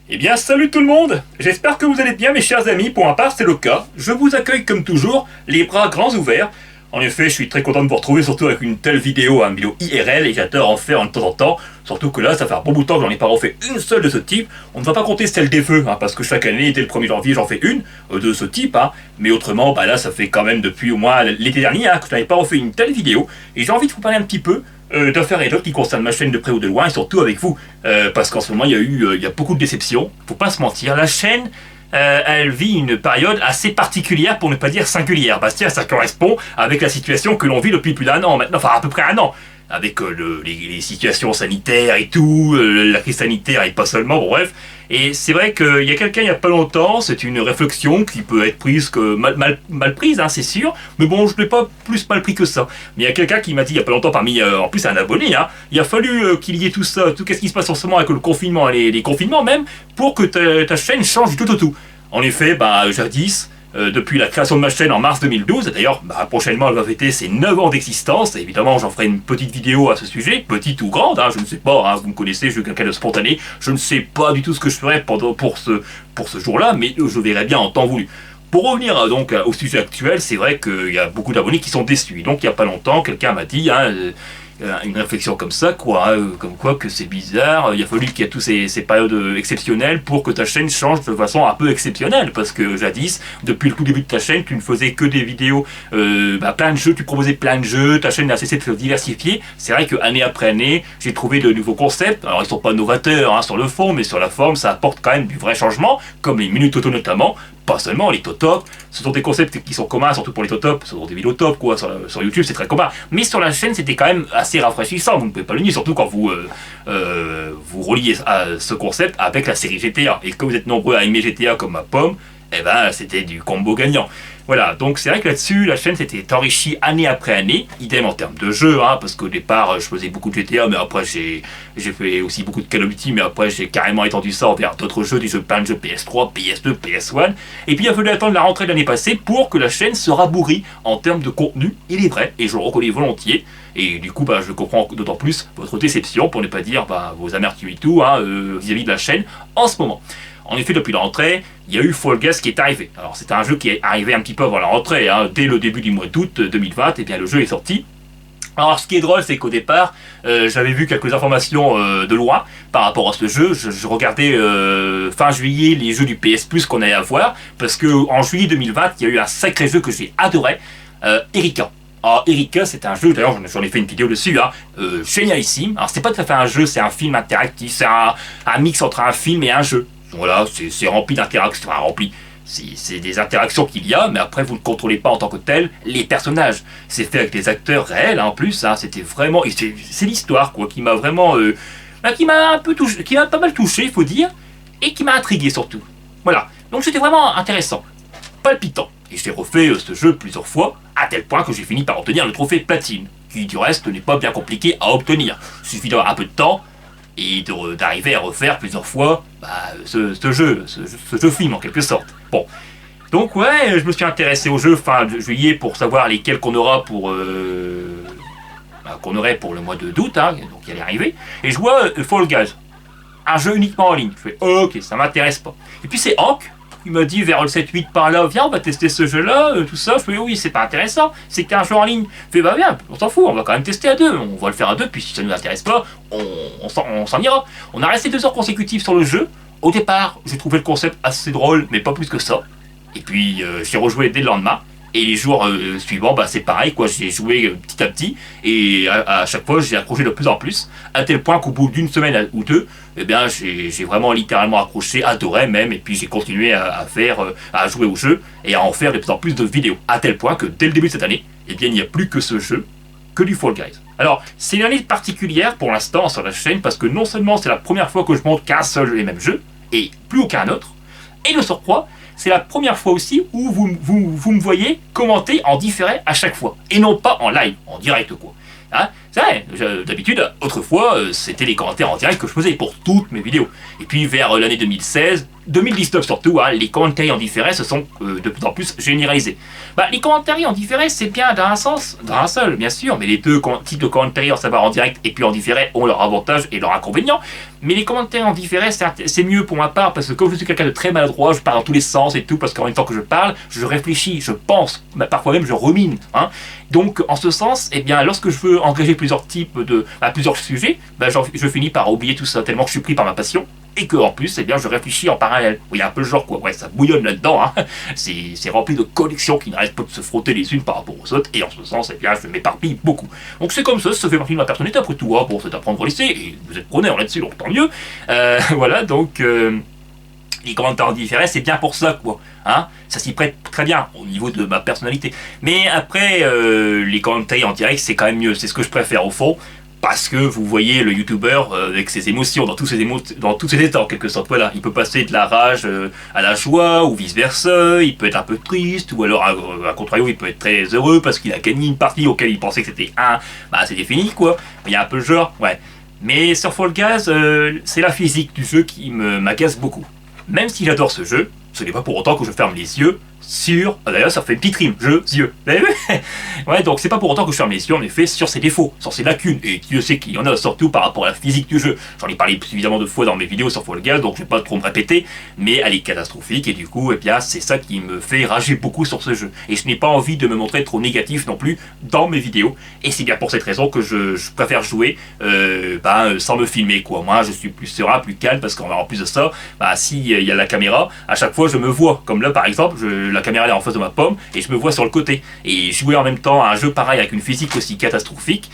Eh bien, salut tout le monde! J'espère que vous allez bien, mes chers amis. Pour ma part, c'est le cas. Je vous accueille comme toujours, les bras grands ouverts. En effet, je suis très content de vous retrouver, surtout avec une telle vidéo, une vidéo IRL, et j'adore en faire de temps en temps. Surtout que là, ça fait un bon bout de temps que j'en ai pas refait une seule de ce type. On ne va pas compter celle des vœux, parce que chaque année, dès le 1er janvier, j'en fais une de ce type. Mais autrement, là, ça fait quand même depuis au moins l'été dernier que je n'avais pas refait une telle vidéo. Et j'ai envie de vous parler un petit peu d'affaires et d'autres qui concernent ma chaîne de près ou de loin, et surtout avec vous. Parce qu'en ce moment, il y a beaucoup de déceptions. Faut pas se mentir, la chaîne... elle vit une période assez particulière, pour ne pas dire singulière. Bastien, ça correspond avec la situation que l'on vit depuis plus d'un an maintenant, enfin à peu près un an, avec les situations sanitaires et tout, la crise sanitaire et pas seulement, bon, bref. Et c'est vrai qu'il y a quelqu'un il n'y a pas longtemps, c'est une réflexion qui peut être prise que mal prise, c'est sûr, mais bon, je ne l'ai pas plus mal pris que ça. Mais il y a quelqu'un qui m'a dit il n'y a pas longtemps, en plus un abonné, il a fallu qu'il y ait tout ça, tout ce qui se passe en ce moment avec le confinement, les confinements même, pour que ta chaîne change du tout. En effet, jadis, depuis la création de ma chaîne en mars 2012, d'ailleurs, prochainement elle va fêter ses 9 ans d'existence, et évidemment j'en ferai une petite vidéo à ce sujet, petite ou grande, je ne sais pas, vous me connaissez, je suis quelqu'un de spontané, je ne sais pas du tout ce que je ferai pour ce jour-là, mais je verrai bien en temps voulu. Pour revenir donc au sujet actuel, c'est vrai qu'il y a beaucoup d'abonnés qui sont déçus, donc il n'y a pas longtemps, quelqu'un m'a dit, une réflexion comme ça, comme quoi que c'est bizarre, il a fallu qu'il y ait toutes ces périodes exceptionnelles pour que ta chaîne change de façon un peu exceptionnelle, parce que jadis, depuis le tout début de ta chaîne, tu ne faisais que des vidéos, plein de jeux, tu proposais plein de jeux, ta chaîne a cessé de se diversifier. C'est vrai que année après année, j'ai trouvé de nouveaux concepts, alors ils sont pas novateurs sur le fond, mais sur la forme, ça apporte quand même du vrai changement, comme les minutes auto notamment, pas seulement les top, ce sont des concepts qui sont communs, surtout pour les top, ce sont des vidéos top, sur YouTube c'est très commun, mais sur la chaîne c'était quand même assez rafraîchissant, vous ne pouvez pas le nier, surtout quand vous reliez ce concept avec la série GTA, et comme vous êtes nombreux à aimer GTA comme ma pomme, c'était du combo gagnant. Voilà, donc c'est vrai que là-dessus, la chaîne s'était enrichie année après année, idem en termes de jeux, parce qu'au départ, je faisais beaucoup de GTA, mais après j'ai fait aussi beaucoup de Call of Duty, mais après j'ai carrément étendu ça vers d'autres jeux, plein de jeux PS3, PS2, PS1, et puis il a fallu attendre la rentrée de l'année passée pour que la chaîne se rabourrit en termes de contenu, il est vrai, et je le reconnais volontiers, et du coup, je comprends d'autant plus votre déception, pour ne pas dire vos amertumes et tout, vis-à-vis de la chaîne en ce moment. En effet, depuis la rentrée, il y a eu Fall Guys qui est arrivé. Alors c'est un jeu qui est arrivé un petit peu avant la rentrée, dès le début du mois d'août 2020, et bien le jeu est sorti. Alors ce qui est drôle, c'est qu'au départ, j'avais vu quelques informations de loin par rapport à ce jeu. Je regardais fin juillet les jeux du PS Plus qu'on allait avoir, parce que en juillet 2020, il y a eu un sacré jeu que j'ai adoré, Erika. Alors, Erika, c'est un jeu, d'ailleurs j'en ai fait une vidéo dessus, génialissime. Alors c'est pas tout à fait un jeu, c'est un film interactif, c'est un mix entre un film et un jeu. Voilà, c'est rempli d'interactions, c'est des interactions qu'il y a, mais après vous ne contrôlez pas en tant que tel les personnages. C'est fait avec des acteurs réels en plus, c'était vraiment, et c'est l'histoire qui m'a vraiment, qui m'a un peu touché, qui m'a pas mal touché, il faut dire, et qui m'a intrigué surtout. Voilà, donc c'était vraiment intéressant, palpitant, et j'ai refait ce jeu plusieurs fois, à tel point que j'ai fini par obtenir le trophée platine, qui du reste n'est pas bien compliqué à obtenir. Il suffit d'avoir un peu de temps, et d'arriver à refaire plusieurs fois ce jeu film en quelque sorte. Bon, donc ouais, je me suis intéressé au jeu fin juillet pour savoir lesquels qu'on aura qu'on aurait pour le mois d'août, donc il allait arriver, et je vois Fall Guys, un jeu uniquement en ligne. Je fais ok, ça m'intéresse pas. Et puis c'est Hank, il m'a dit vers le 7-8 par là, viens on va tester ce jeu là, tout ça. Je fais oui, c'est pas intéressant, c'est qu'un jeu en ligne. Je fais bien, on s'en fout, on va quand même tester à deux, on va le faire à deux, puis si ça ne nous intéresse pas, on s'en ira. On a resté 2 heures consécutives sur le jeu. Au départ, j'ai trouvé le concept assez drôle, mais pas plus que ça. Et puis j'ai rejoué dès le lendemain. Et les jours suivants, c'est pareil, j'ai joué petit à petit, et à chaque fois, j'ai accroché de plus en plus, à tel point qu'au bout d'une semaine ou deux, j'ai vraiment littéralement accroché, adoré même, et puis j'ai continué à jouer au jeu, et à en faire de plus en plus de vidéos, à tel point que dès le début de cette année, il n'y a plus que ce jeu, que du Fall Guys. Alors, c'est une année particulière pour l'instant sur la chaîne, parce que non seulement c'est la première fois que je monte qu'un seul et même jeu, et plus aucun autre, et de surcroît, c'est la première fois aussi où vous me voyez commenter en différé à chaque fois, et non pas en live, en direct C'est vrai, d'habitude, autrefois, c'était les commentaires en direct que je faisais pour toutes mes vidéos. Et puis vers l'année 2016, 2019 surtout, hein, les commentaires en différé se sont de plus en plus généralisés. Bah, les commentaires en différé, c'est bien dans un sens, dans un seul, bien sûr, mais les deux types de commentaires, à savoir en direct et puis en différé, ont leurs avantages et leurs inconvénients. Mais les commentaires en différé, c'est mieux pour ma part, parce que comme je suis quelqu'un de très maladroit, je parle dans tous les sens et tout, parce qu'en même temps que je parle, je réfléchis, je pense, parfois même je rumine. Hein. Donc, en ce sens, eh bien, lorsque je veux engager plusieurs types plusieurs sujets, bah, je finis par oublier tout ça, tellement que je suis pris par ma passion, et que en plus, eh bien, je réfléchis en parallèle. Oui, un peu le genre, quoi. Ouais, ça bouillonne là-dedans, hein. C'est rempli de connexions qui n'arrêtent pas de se frotter les unes par rapport aux autres, et en ce sens, eh bien, je m'éparpille beaucoup. Donc c'est comme ça fait partie de ma personnalité, après tout, hein, bon, c'est apprendre au lycée, et vous êtes preneur là-dessus, donc tant mieux. Voilà, donc... les commentaires en différé, c'est bien pour ça, quoi. Hein, ça s'y prête très bien au niveau de ma personnalité. Mais après, les commentaires en direct, c'est quand même mieux. C'est ce que je préfère au fond. Parce que vous voyez le youtubeur avec ses émotions, dans tous ses états en quelque sorte. Voilà, il peut passer de la rage à la joie, ou vice versa, il peut être un peu triste, ou alors à contrario, il peut être très heureux parce qu'il a gagné une partie auquel il pensait que c'était c'était fini, quoi. Il y a un peu le genre, ouais. Mais sur Fall Guys, c'est la physique du jeu qui m'agace beaucoup. Même si j'adore ce jeu, ce n'est pas pour autant que je ferme les yeux sur... D'ailleurs, ça fait une petite rime, yeux. Ouais, donc c'est pas pour autant que je ferme les yeux, en effet, sur ses défauts, sur ses lacunes. Et Dieu sait qu'il y en a, surtout par rapport à la physique du jeu. J'en ai parlé évidemment de fois dans mes vidéos sur Fall Guys, donc je vais pas trop me répéter, mais elle est catastrophique, et du coup, eh bien, c'est ça qui me fait rager beaucoup sur ce jeu. Et je n'ai pas envie de me montrer trop négatif non plus dans mes vidéos, et c'est bien pour cette raison que je préfère jouer sans me filmer, quoi. Moi, je suis plus serein, plus calme, parce qu'en plus de ça, s'il y a la caméra, à chaque fois, je me vois. Comme là, par exemple, la caméra est en face de ma pomme et je me vois sur le côté. Et jouer en même temps à un jeu pareil avec une physique aussi catastrophique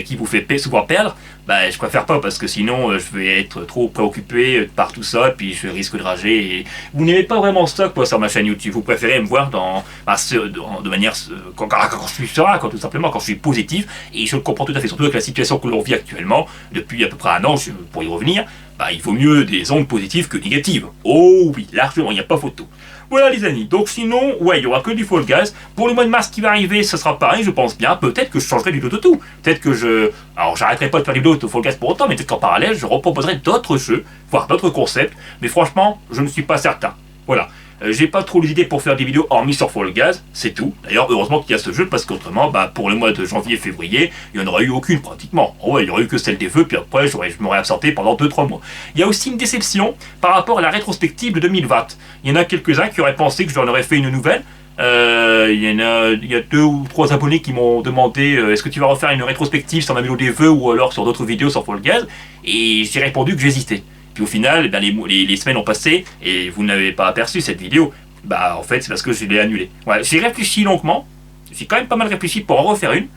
qui vous fait souvent perdre, je préfère pas parce que sinon je vais être trop préoccupé par tout ça et puis je risque de rager. Et vous n'aimez pas vraiment ça, quoi, sur ma chaîne YouTube. Vous préférez me voir de manière quand je suis serein, tout simplement quand je suis positif. Et je le comprends tout à fait, surtout avec la situation que l'on vit actuellement depuis à peu près un an, pour y revenir. Il vaut mieux des ondes positives que négatives. Oh oui, largement, il n'y a pas photo. Voilà les amis, donc sinon, ouais, il n'y aura que du Fall Guys. Pour le mois de mars qui va arriver, ce sera pareil, je pense bien. Peut-être que je changerai du tout. Peut-être que alors j'arrêterai pas de faire des vidéos de Fall Guys pour autant, mais peut-être qu'en parallèle, je reproposerai d'autres jeux, voire d'autres concepts. Mais franchement, je ne suis pas certain. Voilà. J'ai pas trop d'idées pour faire des vidéos hormis sur Fall Guys, c'est tout. D'ailleurs, heureusement qu'il y a ce jeu, parce qu'autrement, pour le mois de janvier-février, il n'y en aurait eu aucune pratiquement. Oh ouais, il n'y aurait eu que celle des vœux, puis après, je m'aurais absenté pendant 2-3 mois. Il y a aussi une déception par rapport à la rétrospective de 2020. Il y en a quelques-uns qui auraient pensé que j'en aurais fait une nouvelle. Il y a 2 ou 3 abonnés qui m'ont demandé est-ce que tu vas refaire une rétrospective sur ma vidéo des vœux ou alors sur d'autres vidéos sur Fall Guys, et j'ai répondu que j'hésitais. Puis au final, les semaines ont passé et vous n'avez pas aperçu cette vidéo. En fait, c'est parce que je l'ai annulée. Ouais, j'ai réfléchi longuement, j'ai quand même pas mal réfléchi pour en refaire une,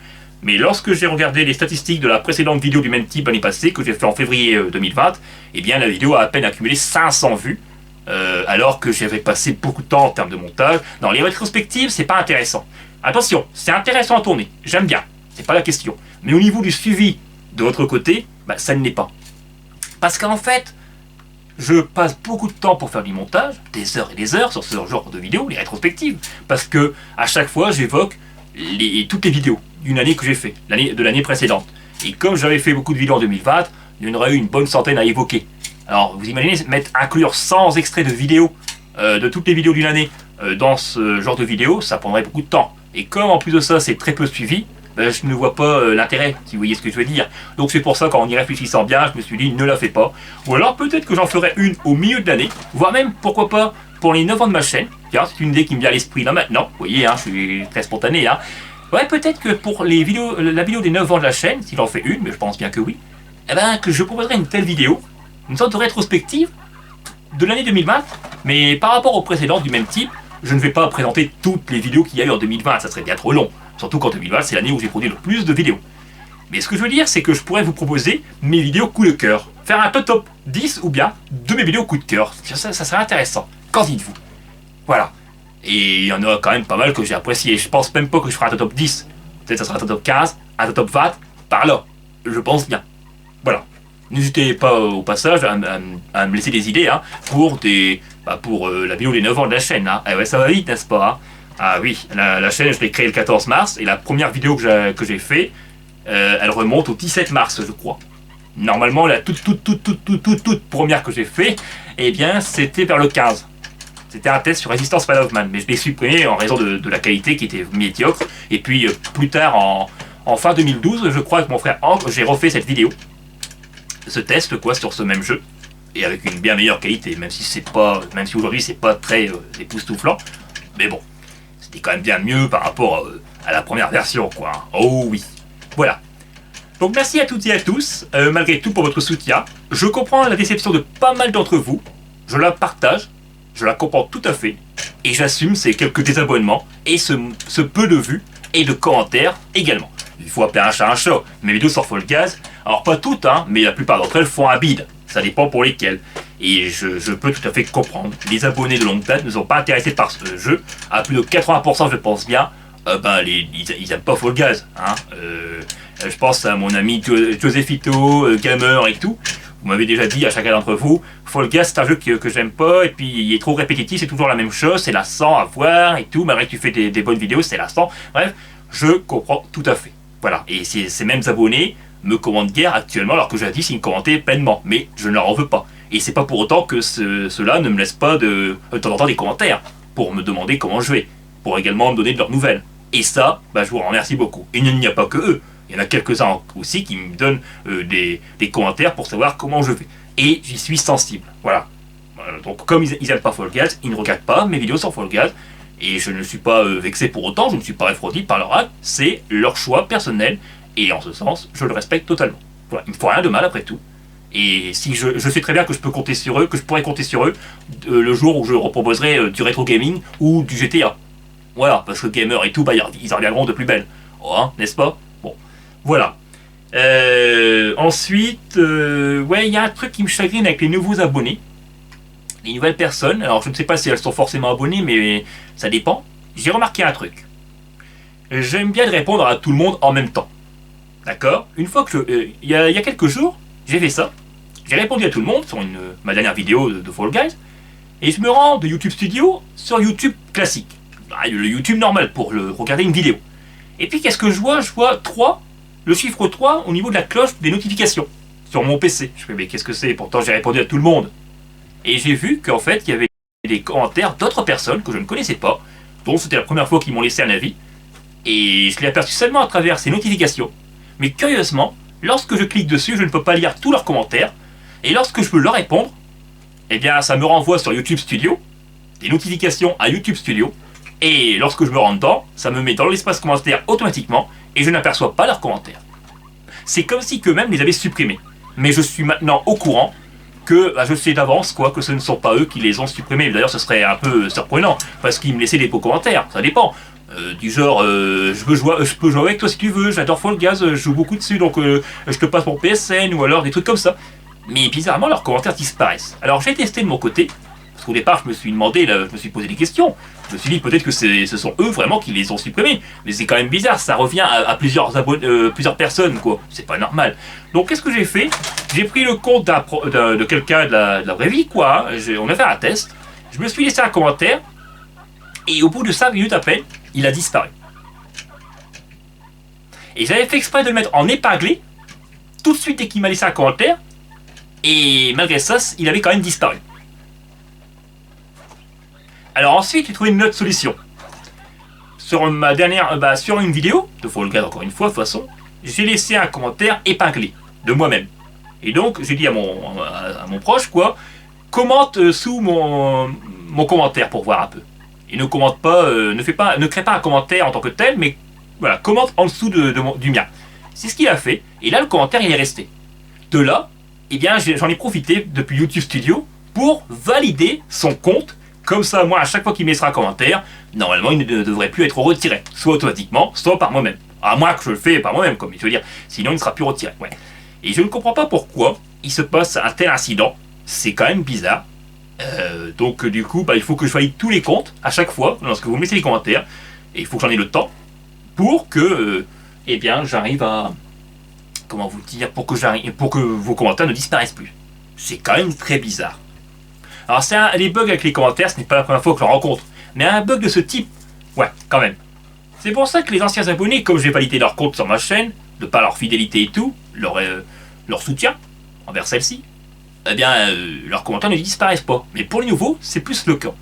mais lorsque j'ai regardé les statistiques de la précédente vidéo du même type l'année passée, que j'ai fait en février 2020, eh bien la vidéo a à peine accumulé 500 vues, alors que j'avais passé beaucoup de temps en termes de montage. Non, les rétrospectives, c'est pas intéressant. Attention, c'est intéressant à tourner, j'aime bien, c'est pas la question. Mais au niveau du suivi de votre côté, ça ne l'est pas. Parce qu'en fait, je passe beaucoup de temps pour faire du montage, des heures et des heures sur ce genre de vidéos, les rétrospectives, parce que à chaque fois j'évoque toutes les vidéos d'une année que j'ai fait, de l'année précédente. Et comme j'avais fait beaucoup de vidéos en 2020, il y en aurait eu une bonne centaine à évoquer. Alors vous imaginez inclure 100 extraits de vidéos, de toutes les vidéos d'une année, dans ce genre de vidéos, ça prendrait beaucoup de temps. Et comme en plus de ça c'est très peu suivi, je ne vois pas l'intérêt, si vous voyez ce que je veux dire. Donc c'est pour ça qu'en y réfléchissant bien, je me suis dit ne la fais pas. Ou alors peut-être que j'en ferai une au milieu de l'année, voire même, pourquoi pas, pour les 9 ans de ma chaîne. Tiens, c'est une idée qui me vient à l'esprit là maintenant. Vous voyez, je suis très spontané. Ouais, peut-être que pour la vidéo des 9 ans de la chaîne, si j'en fais une, mais je pense bien que oui, que je proposerai une telle vidéo, une sorte de rétrospective de l'année 2020, mais par rapport aux précédentes du même type, je ne vais pas présenter toutes les vidéos qu'il y a eu en 2020, ça serait bien trop long. Surtout qu'en 2020, c'est l'année où j'ai produit le plus de vidéos. Mais ce que je veux dire, c'est que je pourrais vous proposer mes vidéos coup de cœur. Faire un top 10 ou bien de mes vidéos coup de cœur. Ça serait intéressant. Qu'en dites-vous? Voilà. Et il y en a quand même pas mal que j'ai apprécié. Je pense même pas que je ferai un top 10. Peut-être que ça sera un top 15, un top 20, par là. Je pense bien. Voilà. N'hésitez pas au passage à me laisser des idées pour la vidéo des 9 ans de la chaîne. Eh ouais, ça va vite, n'est-ce pas? Ah oui, la chaîne, je l'ai créée le 14 mars, et la première vidéo que j'ai fait, Elle remonte au 17 mars, je crois. Normalement, la toute première que j'ai fait, eh bien, c'était vers le 15. C'était un test sur Resistance Fall of Man, mais je l'ai supprimé en raison de la qualité qui était médiocre. Et puis, plus tard, en fin 2012, je crois, avec mon frère Hank, j'ai refait cette vidéo. Ce test, quoi, sur ce même jeu. Et avec une bien meilleure qualité, même si aujourd'hui, c'est pas très époustouflant. Mais bon, c'était quand même bien mieux par rapport à la première version, quoi. Oh oui. Voilà. Donc merci à toutes et à tous, malgré tout pour votre soutien. Je comprends la déception de pas mal d'entre vous. Je la partage, je la comprends tout à fait. Et j'assume ces quelques désabonnements et ce peu de vues et de commentaires également. Il faut appeler un chat. Mes vidéos sur Fall Guys, alors pas toutes, hein, mais la plupart d'entre elles font un bide. Ça dépend pour lesquelles. Et je peux tout à fait comprendre. Les abonnés de longue date ne sont pas intéressés par ce jeu. À plus de 80%, je pense bien. Ils aiment pas Fall Guys. Hein. Je pense à mon ami Joséphito, Gamer et tout. Vous m'avez déjà dit à chacun d'entre vous, Fall Guys c'est un jeu que j'aime pas, et puis il est trop répétitif, c'est toujours la même chose, c'est lassant à voir et tout, malgré que tu fais des bonnes vidéos, c'est lassant. Bref, je comprends tout à fait. Voilà, et ces mêmes abonnés me commandent guère actuellement, alors que jadis ils me commentaient pleinement, mais je ne leur en veux pas. Et c'est pas pour autant que ceux-là ne me laissent pas de temps en temps des commentaires, pour me demander comment je vais, pour également me donner de leurs nouvelles. Et ça, je vous remercie beaucoup. Et il n'y a pas que eux. Il y en a quelques-uns aussi qui me donnent des commentaires pour savoir comment je vais. Et j'y suis sensible. Voilà. Donc comme ils n'aiment pas Fall Guys, ils ne regardent pas mes vidéos sur Fall Guys. Et je ne suis pas vexé pour autant, je ne suis pas refroidi par leur acte. C'est leur choix personnel. Et en ce sens, je le respecte totalement. Voilà. Il ne me faut rien de mal après tout. Et si je sais très bien que je peux compter sur eux, que je pourrais compter sur eux le jour où je reproposerai du rétro gaming ou du GTA. Voilà, parce que gamer et tout, ils en reviendront de plus belle. Oh, hein, n'est-ce pas? Bon, voilà. Ensuite, ouais, il y a un truc qui me chagrine avec les nouveaux abonnés. Les nouvelles personnes. Alors, je ne sais pas si elles sont forcément abonnées, mais ça dépend. J'ai remarqué un truc. J'aime bien de répondre à tout le monde en même temps. D'accord? Une fois que il y a quelques jours, j'ai fait ça. J'ai répondu à tout le monde sur ma dernière vidéo de Fall Guys. Et je me rends de YouTube Studio sur YouTube classique. Le YouTube normal pour regarder une vidéo. Et puis qu'est-ce que je vois? Je vois 3, le chiffre 3 au niveau de la cloche des notifications sur mon PC. Je fais mais qu'est-ce que c'est? Pourtant j'ai répondu à tout le monde. Et j'ai vu qu'en fait il y avait des commentaires d'autres personnes que je ne connaissais pas, dont c'était la première fois qu'ils m'ont laissé un avis. Et je l'ai aperçu seulement à travers ces notifications. Mais curieusement, lorsque je clique dessus, je ne peux pas lire tous leurs commentaires. Et lorsque je veux leur répondre, eh bien ça me renvoie sur YouTube Studio, des notifications à YouTube Studio. Et lorsque je me rends dedans, ça me met dans l'espace commentaire automatiquement et je n'aperçois pas leurs commentaires. C'est comme si qu'eux-mêmes les avaient supprimés. Mais je suis maintenant au courant que je sais d'avance que ce ne sont pas eux qui les ont supprimés. D'ailleurs, ce serait un peu surprenant parce qu'ils me laissaient des beaux commentaires. Ça dépend. Du genre, je peux jouer avec toi si tu veux, j'adore Fall Guys, je joue beaucoup dessus, donc je te passe mon PSN ou alors des trucs comme ça. Mais bizarrement, leurs commentaires disparaissent. Alors j'ai testé de mon côté. Parce qu'au départ, je me suis demandé, je me suis posé des questions. Je me suis dit peut-être que ce sont eux vraiment qui les ont supprimés. Mais c'est quand même bizarre, ça revient à plusieurs personnes, quoi. C'est pas normal. Donc qu'est-ce que j'ai fait? J'ai pris le compte de quelqu'un de la vraie vie, quoi. On a fait un test. Je me suis laissé un commentaire. Et au bout de 5 minutes à peine, il a disparu. Et j'avais fait exprès de le mettre en épinglé, tout de suite dès qu'il m'a laissé un commentaire. Et malgré ça, il avait quand même disparu. Alors ensuite, j'ai trouvé une autre solution. Sur ma dernière, sur une vidéo de Fall Guys encore une fois, de toute façon, j'ai laissé un commentaire épinglé de moi-même. Et donc, j'ai dit à mon proche, quoi, commente sous mon commentaire pour voir un peu. Et ne commente pas, ne crée pas un commentaire en tant que tel, mais voilà, commente en dessous du mien. C'est ce qu'il a fait, et là le commentaire il est resté. De là, eh bien j'en ai profité depuis YouTube Studio pour valider son compte. Comme ça, moi, à chaque fois qu'il met un commentaire, normalement, il ne devrait plus être retiré. Soit automatiquement, soit par moi-même. À moins que je le fais par moi-même, comme je veux dire. Sinon, il ne sera plus retiré. Ouais. Et je ne comprends pas pourquoi il se passe un tel incident. C'est quand même bizarre. Donc, du coup, il faut que je valide tous les comptes à chaque fois, lorsque vous mettez les commentaires. Et il faut que j'en ai le temps pour que, eh bien, j'arrive à... Comment vous dire? Pour que vos commentaires ne disparaissent plus. C'est quand même très bizarre. Alors les bugs avec les commentaires, ce n'est pas la première fois que je le rencontre. Mais un bug de ce type, ouais, quand même. C'est pour ça que les anciens abonnés, comme j'ai validé leur compte sur ma chaîne, de par leur fidélité et tout, leur soutien envers celle-ci, eh bien, leurs commentaires ne disparaissent pas. Mais pour les nouveaux, c'est plus le cas.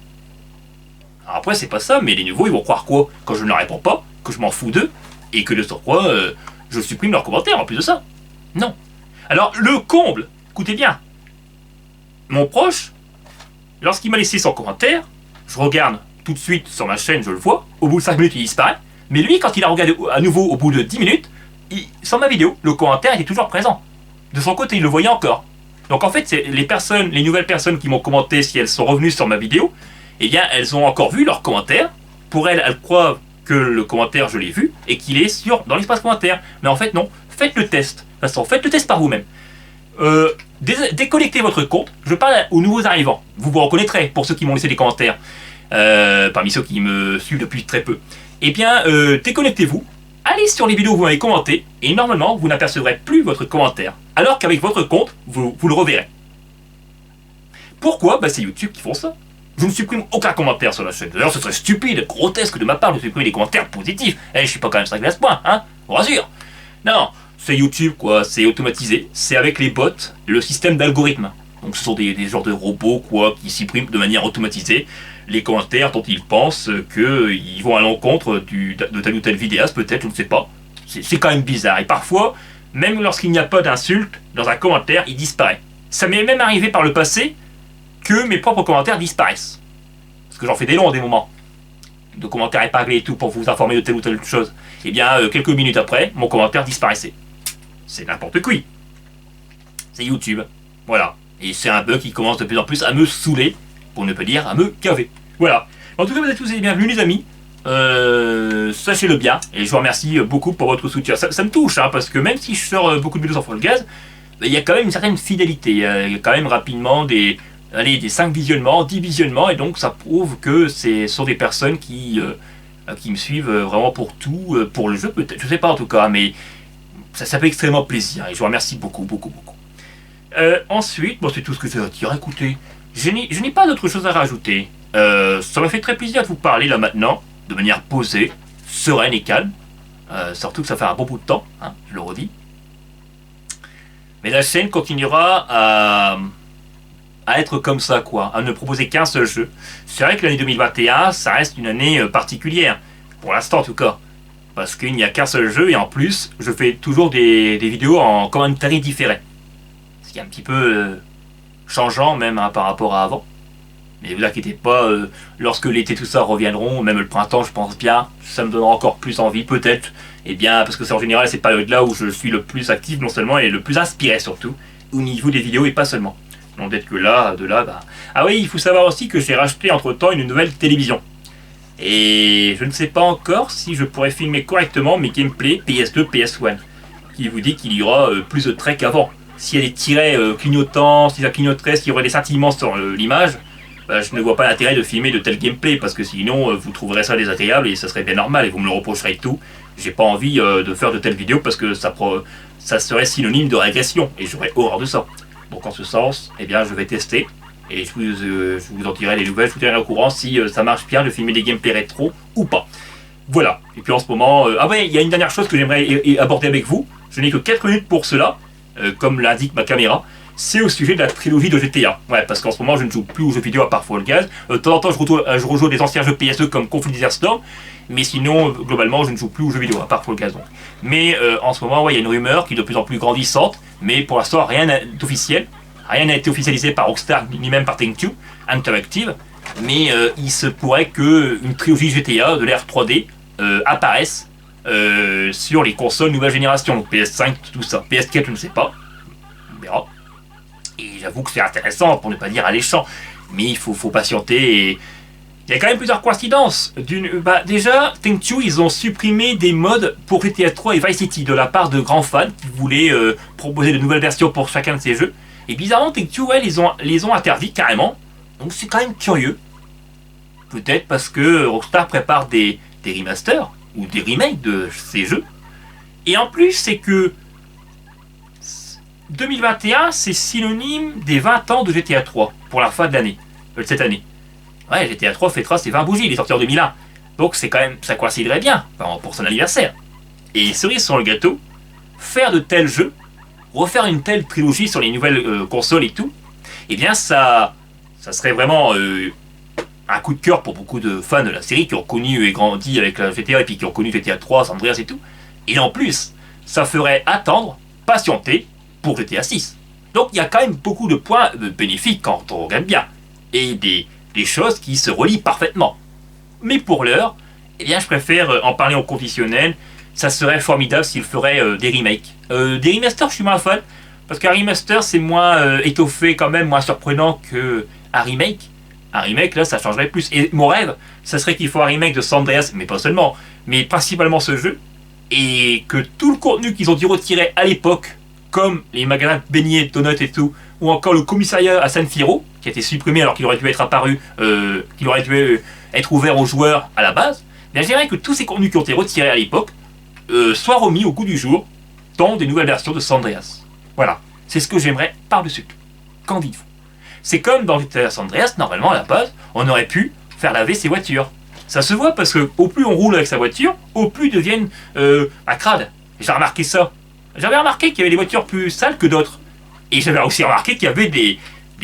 Alors après, c'est pas ça, mais les nouveaux, ils vont croire quoi? Quand je ne leur réponds pas, que je m'en fous d'eux, et que de surcroît, je supprime leurs commentaires en plus de ça. Non. Alors, le comble, écoutez bien, mon proche, lorsqu'il m'a laissé son commentaire, je regarde tout de suite sur ma chaîne, je le vois, au bout de 5 minutes, il disparaît, mais lui, quand il a regardé à nouveau au bout de 10 minutes, sur ma vidéo, le commentaire était toujours présent. De son côté, il le voyait encore. Donc en fait, c'est les nouvelles personnes qui m'ont commenté, si elles sont revenues sur ma vidéo, eh bien, elles ont encore vu leur commentaire. Pour elles croient que le commentaire, je l'ai vu, et qu'il est dans l'espace commentaire. Mais en fait, non. Faites le test. De toute façon, faites le test par vous-même. Déconnectez votre compte. Je parle aux nouveaux arrivants. Vous vous reconnaîtrez, pour ceux qui m'ont laissé des commentaires. Parmi ceux qui me suivent depuis très peu. Eh bien, déconnectez-vous. Allez sur les vidéos où vous m'avez commenté, et normalement, vous n'apercevrez plus votre commentaire. Alors qu'avec votre compte, vous le reverrez. Pourquoi? C'est YouTube qui font ça. Je ne supprime aucun commentaire sur la chaîne. D'ailleurs, ce serait stupide, grotesque de ma part de supprimer des commentaires positifs. Je suis pas quand même cinglé à ce point, hein. On rassure. Non, c'est YouTube, quoi. C'est automatisé. C'est avec les bots, le système d'algorithme. Donc, ce sont des genres de robots, quoi, qui suppriment de manière automatisée les commentaires dont ils pensent qu'ils vont à l'encontre de tel ou tel vidéaste, peut-être, je ne sais pas. C'est quand même bizarre. Et parfois, même lorsqu'il n'y a pas d'insulte, dans un commentaire, il disparaît. Ça m'est même arrivé par le passé que mes propres commentaires disparaissent. Parce que j'en fais des longs à des moments. De commentaires épinglés et tout pour vous informer de telle ou telle chose. Et bien, quelques minutes après, mon commentaire disparaissait. C'est n'importe quoi. C'est YouTube. Voilà. Et c'est un bug qui commence de plus en plus à me saouler, pour ne pas dire à me gaver. Voilà. En tout cas, vous êtes tous les bienvenus, les amis. Sachez-le bien. Et je vous remercie beaucoup pour votre soutien. Ça me touche, hein, parce que même si je sors beaucoup de vidéos sur Fall Guys, il y a quand même une certaine fidélité. Il y a quand même rapidement des 5 visionnements, 10 visionnements, et donc ça prouve que ce sont des personnes qui me suivent vraiment pour tout, pour le jeu peut-être, je sais pas en tout cas, mais ça fait extrêmement plaisir, et je vous remercie beaucoup, beaucoup, beaucoup. Ensuite, c'est tout ce que je vais dire. Écoutez, je n'ai pas d'autre chose à rajouter. Ça m'a fait très plaisir de vous parler là maintenant, de manière posée, sereine et calme, surtout que ça fait un bon bout de temps, hein, je le redis. Mais la chaîne continuera à être comme ça, quoi, à ne proposer qu'un seul jeu. C'est vrai que l'année 2021, ça reste une année particulière, pour l'instant en tout cas, parce qu'il n'y a qu'un seul jeu, et en plus, je fais toujours des vidéos en commentaire différé, ce qui est un petit peu changeant même, hein, par rapport à avant. Mais vous inquiétez pas, lorsque l'été tout ça reviendront, même le printemps je pense bien, ça me donnera encore plus envie peut-être, et bien parce que c'est en général cette période-là où je suis le plus actif non seulement, et le plus inspiré surtout, au niveau des vidéos et pas seulement. Donc d'être que là, Ah oui, il faut savoir aussi que j'ai racheté entre-temps une nouvelle télévision. Et je ne sais pas encore si je pourrais filmer correctement mes gameplays PS2, PS1, qui vous dit qu'il y aura plus de traits qu'avant. S'il y a des tirets clignotants, si ça clignoterait, s'il y aurait des scintillements sur l'image, je ne vois pas l'intérêt de filmer de tel gameplay, parce que sinon vous trouverez ça désagréable et ça serait bien normal et vous me le reprocherez tout. J'ai pas envie de faire de telles vidéos parce que ça serait synonyme de régression et j'aurais horreur de ça. Donc en ce sens, eh bien je vais tester et je vous en dirai des nouvelles, je vous tiendrai au courant si ça marche bien de filmer des gameplays rétro ou pas. Voilà, et puis en ce moment, il y a une dernière chose que j'aimerais aborder avec vous, je n'ai que 4 minutes pour cela, comme l'indique ma caméra. C'est au sujet de la trilogie de GTA. Ouais, parce qu'en ce moment, je ne joue plus aux jeux vidéo à part Fall Guys. De temps en temps, je rejoue des anciens jeux PSE comme Conflict Desert Storm. Mais sinon, globalement, je ne joue plus aux jeux vidéo à part Fall Guys. Donc. Mais en ce moment, il y a une rumeur qui est de plus en plus grandissante. Mais pour l'instant, rien n'est officiel. Rien n'a été officialisé par Rockstar, ni même par Take-Two Interactive. Mais il se pourrait qu'une trilogie GTA de l'ère 3D apparaisse sur les consoles nouvelle génération. Donc PS5, tout ça. PS4, je ne sais pas. On verra. Et j'avoue que c'est intéressant, pour ne pas dire alléchant, mais il faut patienter. Et il y a quand même plusieurs coïncidences. Déjà, Take-Two, ils ont supprimé des modes pour GTA 3 et Vice City de la part de grands fans qui voulaient proposer de nouvelles versions pour chacun de ces jeux. Et bizarrement, Take-Two, ouais, les ont interdits carrément. Donc c'est quand même curieux. Peut-être parce que Rockstar prépare des remasters ou des remakes de ces jeux. Et en plus, c'est que 2021, c'est synonyme des 20 ans de GTA 3 pour la fin de l'année, cette année. Ouais, GTA 3 fêtera ses 20 bougies, il est sorti en 2001. Donc c'est quand même, ça coïnciderait bien pour son anniversaire. Et cerise sur le gâteau, faire de tels jeux, refaire une telle trilogie sur les nouvelles consoles et tout, eh bien ça serait vraiment un coup de cœur pour beaucoup de fans de la série qui ont connu et grandi avec la GTA et puis qui ont connu GTA 3, San Andreas et tout. Et en plus, ça ferait attendre, patienter pour GTA 6. Donc il y a quand même beaucoup de points bénéfiques quand on regarde bien. Et des choses qui se relient parfaitement. Mais pour l'heure, eh bien je préfère en parler au conditionnel. Ça serait formidable s'ils feraient des remakes. Des remasters, je suis moins fan. Parce qu'un remaster, c'est moins étoffé quand même, moins surprenant qu'un remake. Un remake, là, ça changerait plus. Et mon rêve, ça serait qu'il faut un remake de San Andreas, mais pas seulement, mais principalement ce jeu. Et que tout le contenu qu'ils ont dû retirer à l'époque, comme les magasins de beignets, donuts et tout, ou encore le commissariat à San Fierro, qui a été supprimé alors qu'il aurait dû être apparu, qu'il aurait dû être ouvert aux joueurs à la base, bien j'aimerais que tous ces contenus qui ont été retirés à l'époque soient remis au goût du jour dans des nouvelles versions de San Andreas. Voilà, c'est ce que j'aimerais par-dessus tout. Qu'en dites-vous? C'est comme dans GTA San Andreas, normalement à la base, on aurait pu faire laver ses voitures. Ça se voit parce que au plus on roule avec sa voiture, au plus ils deviennent à crade. J'ai remarqué ça. J'avais remarqué qu'il y avait des voitures plus sales que d'autres. Et j'avais aussi remarqué qu'il y avait des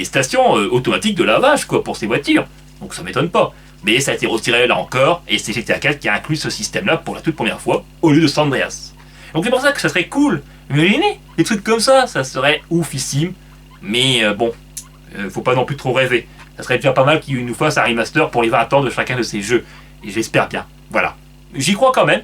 stations automatiques de lavage quoi, pour ces voitures. Donc ça m'étonne pas. Mais ça a été retiré là encore, et c'est GTA 4 qui a inclus ce système-là pour la toute première fois, au lieu de San Andreas. Donc c'est pour ça que ça serait cool. Imaginez, des trucs comme ça serait oufissime. Mais bon, faut pas non plus trop rêver. Ça serait déjà pas mal qu'ils nous fassent un remaster pour les 20 ans de chacun de ces jeux. Et j'espère bien. Voilà. J'y crois quand même.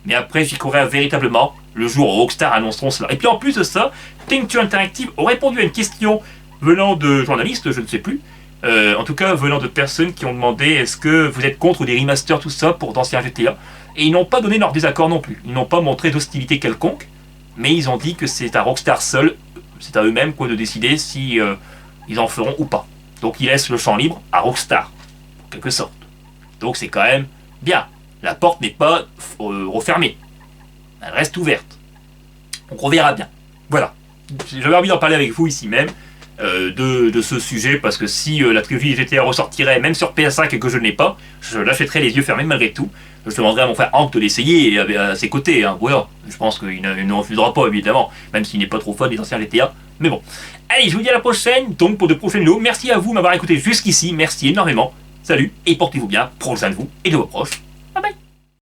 Mais après, j'y croirai véritablement le jour où Rockstar annonceront cela. Et puis en plus de ça, Take-Two Interactive a répondu à une question venant de journalistes, je ne sais plus. En tout cas, venant de personnes qui ont demandé est-ce que vous êtes contre des remasters, tout ça, pour d'anciens GTA. Et ils n'ont pas donné leur désaccord non plus. Ils n'ont pas montré d'hostilité quelconque. Mais ils ont dit que c'est à Rockstar seul, c'est à eux-mêmes quoi, de décider si ils en feront ou pas. Donc ils laissent le champ libre à Rockstar, en quelque sorte. Donc c'est quand même bien. La porte n'est pas refermée. Elle reste ouverte. Donc on verra bien. Voilà. J'avais envie d'en parler avec vous ici même de ce sujet parce que si la trilogie GTA ressortirait même sur PS5 et que je ne l'ai pas, je l'achèterais les yeux fermés malgré tout. Je demanderais à mon frère Hank de l'essayer à ses côtés. Hein. Voilà. Je pense qu'il ne refusera pas évidemment, même s'il n'est pas trop fan des anciens GTA. Mais bon. Allez, je vous dis à la prochaine, donc pour de prochaines vidéos. Merci à vous de m'avoir écouté jusqu'ici. Merci énormément. Salut et portez-vous bien. Prenez soin de vous et de vos proches.